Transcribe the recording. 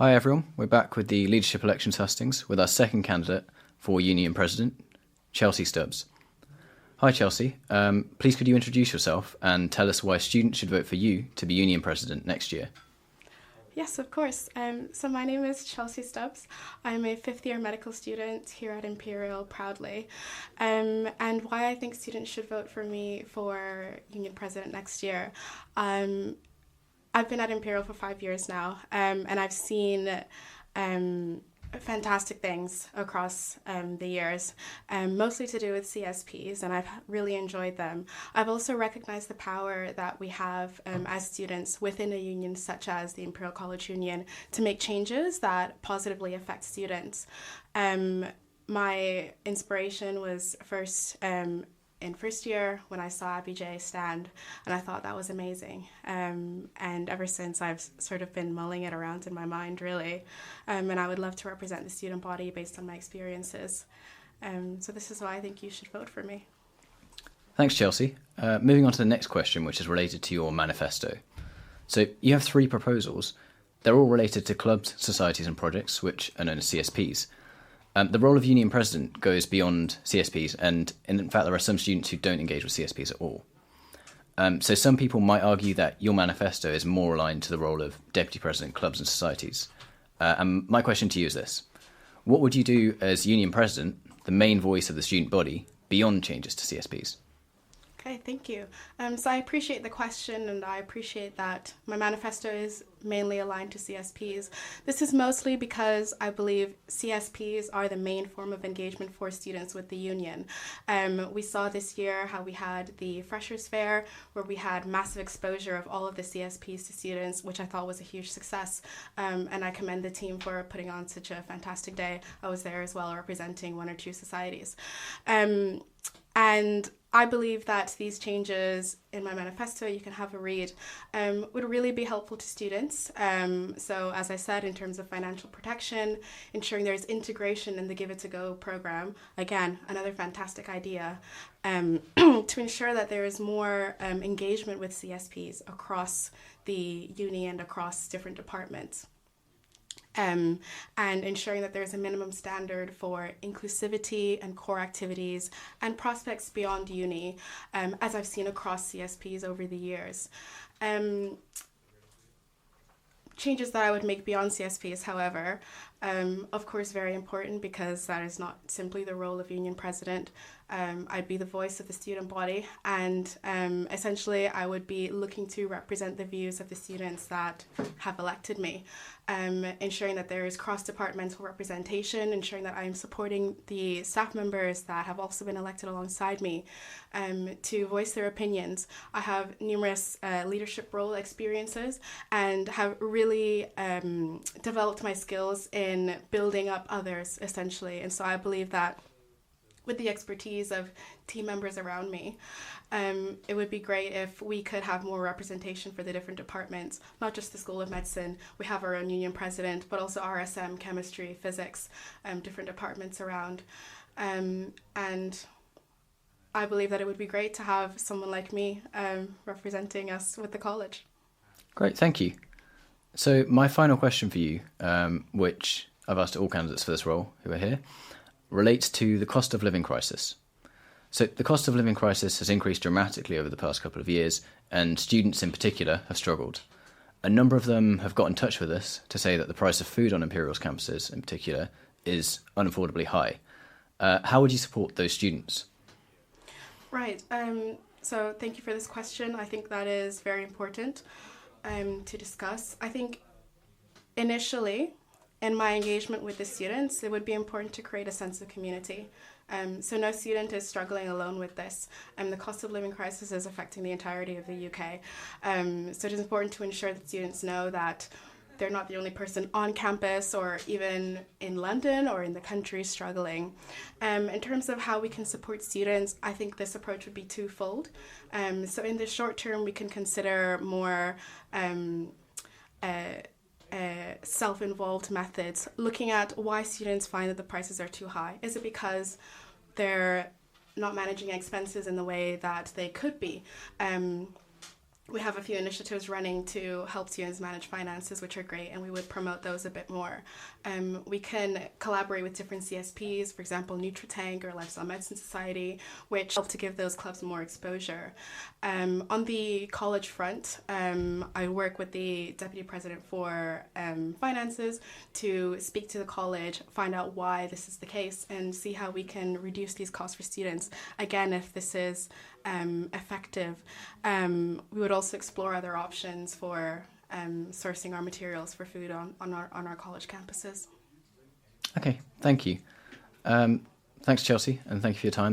Hi everyone, we're back with the Leadership Elections Hustings with our second candidate for Union President, Chelsea Stubbs. Hi Chelsea, please could you introduce yourself and tell us why students should vote for you to be Union President next year? Yes, of course. So my name is Chelsea Stubbs. I'm a fifth-year medical student here at Imperial, proudly. And why I think students should vote for me for Union President next year. I've been at Imperial for 5 years now, and I've seen fantastic things across the years, mostly to do with CSPs, and I've really enjoyed them. I've also recognized the power that we have as students within a union such as the Imperial College Union to make changes that positively affect students. My inspiration was in first year when I saw Abby J stand, and I thought that was amazing. And ever since I've sort of been mulling it around in my mind, really. And I would love to represent the student body based on my experiences. So this is why I think you should vote for me. Thanks, Chelsea. Moving on to the next question, which is related to your manifesto. So you have 3 proposals. They're all related to clubs, societies and projects, which are known as CSPs. The role of Union President goes beyond CSPs, and in fact there are some students who don't engage with CSPs at all. So some people might argue that your manifesto is more aligned to the role of Deputy President, clubs and societies. And my question to you is this. What would you do as Union President, the main voice of the student body, beyond changes to CSPs? Okay, thank you. So I appreciate the question, and I appreciate that my manifesto is mainly aligned to CSPs. This is mostly because I believe CSPs are the main form of engagement for students with the union. We saw this year how we had the Freshers' Fair, where we had massive exposure of all of the CSPs to students, which I thought was a huge success. And I commend the team for putting on such a fantastic day. I was there as well, representing 1 or 2 societies. And I believe that these changes in my manifesto, you can have a read, would really be helpful to students. So as I said, in terms of financial protection, ensuring there's integration in the Give It To Go program, again, another fantastic idea, to ensure that there is more engagement with CSPs across the uni and across different departments. And ensuring that there's a minimum standard for inclusivity and core activities and prospects beyond uni, as I've seen across CSPs over the years. Changes that I would make beyond CSPs, however, of course, very important, because that is not simply the role of Union President. I'd be the voice of the student body, and essentially I would be looking to represent the views of the students that have elected me, ensuring that there is cross-departmental representation, ensuring that I am supporting the staff members that have also been elected alongside me to voice their opinions. I have numerous leadership role experiences and have really developed my skills in building up others, essentially. And so I believe that with the expertise of team members around me, it would be great if we could have more representation for the different departments, not just the School of Medicine. We have our own Union President, but also RSM, chemistry, physics, different departments around. And I believe that it would be great to have someone like me representing us with the college. Great, thank you. So my final question for you, which I've asked all candidates for this role who are here, relates to the cost of living crisis. So the cost of living crisis has increased dramatically over the past couple of years, and students in particular have struggled. A number of them have got in touch with us to say that the price of food on Imperial's campuses in particular is unaffordably high. How would you support those students? Right. So thank you for this question. I think that is very important to discuss. I think initially, in my engagement with the students, it would be important to create a sense of community. So no student is struggling alone with this. The cost of living crisis is affecting the entirety of the UK. So it is important to ensure that students know that they're not the only person on campus or even in London or in the country struggling. In terms of how we can support students, I think this approach would be twofold. So in the short term, we can consider more self-involved methods, looking at why students find that the prices are too high. Is it because they're not managing expenses in the way that they could be? we have a few initiatives running to help students manage finances, which are great, and we would promote those a bit more. We can collaborate with different CSPs, for example, NutriTank or Lifestyle Medicine Society, which help to give those clubs more exposure. On the college front, I work with the Deputy President for Finances to speak to the college, find out why this is the case, and see how we can reduce these costs for students. Again, if this is effective. We would also explore other options for sourcing our materials for food on our college campuses. Okay, thank you. Thanks, Chelsea, and thank you for your time.